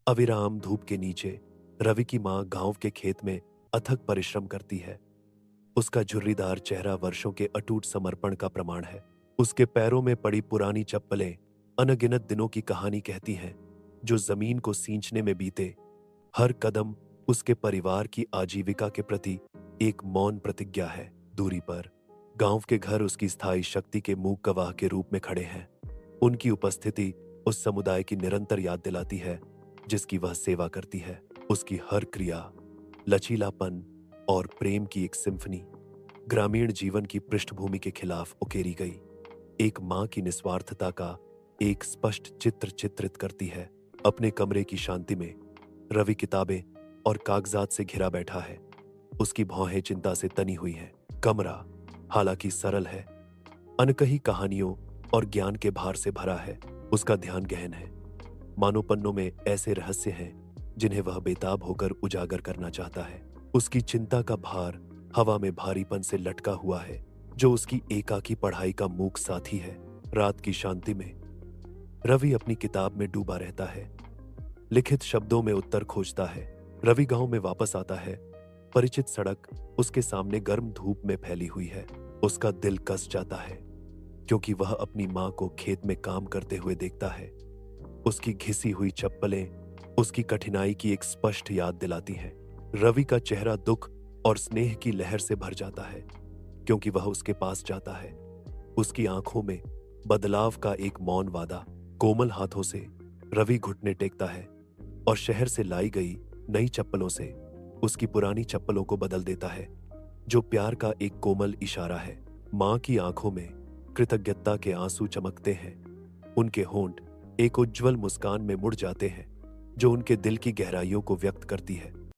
अविराम धूप के नीचे रवि की मां गांव के खेत में अथक परिश्रम करती है। उसका झुर्रीदार चेहरा वर्षों के अटूट समर्पण का प्रमाण है। उसके पैरों में पड़ी पुरानी चप्पलें अनगिनत दिनों की कहानी कहती हैं, जो जमीन को सींचने में बीते। हर कदम उसके परिवार की आजीविका के प्रति एक मौन प्रतिज्ञा है। दूरी पर गांव के घर उसकी स्थायी शक्ति के मूक गवाह के रूप में खड़े हैं। उनकी उपस्थिति उस समुदाय की निरंतर याद दिलाती है, जिसकी वह सेवा करती है। उसकी हर क्रिया लचीलापन और प्रेम की एक सिम्फनी ग्रामीण जीवन की पृष्ठभूमि के खिलाफ उकेरी गई एक मां की निस्वार्थता का एक स्पष्ट चित्र चित्रित करती है। अपने कमरे की शांति में रवि किताबें और कागजात से घिरा बैठा है। उसकी भौहें चिंता से तनी हुई हैं। कमरा हालांकि सरल है, अनकही कहानियों और ज्ञान के भार से भरा है। उसका ध्यान गहन है, मानो पन्नों में ऐसे रहस्य हैं जिन्हें वह बेताब होकर उजागर करना चाहता है। उसकी चिंता का भार हवा में भारीपन से लटका हुआ है, जो उसकी एकाकी पढ़ाई का मूक साथी है। रात की शांति में रवि अपनी किताब में डूबा रहता है, लिखित शब्दों में उत्तर खोजता है। रवि गांव में वापस आता है। परिचित सड़क उसके सामने गर्म धूप में फैली हुई है। उसका दिल कस जाता है, क्योंकि वह अपनी मां को खेत में काम करते हुए देखता है। उसकी घिसी हुई चप्पलें उसकी कठिनाई की एक स्पष्ट याद दिलाती हैं। रवि का चेहरा दुख और स्नेह की लहर से भर जाता है, क्योंकि वह उसके पास जाता है। उसकी आंखों में बदलाव का एक मौन वादा। कोमल हाथों से रवि घुटने टेकता है और शहर से लाई गई नई चप्पलों से उसकी पुरानी चप्पलों को बदल देता है, जो प्यार का एक कोमल इशारा है। मां की आंखों में कृतज्ञता के आंसू चमकते हैं। उनके होंठ एक उज्जवल मुस्कान में मुड़ जाते हैं, जो उनके दिल की गहराइयों को व्यक्त करती है।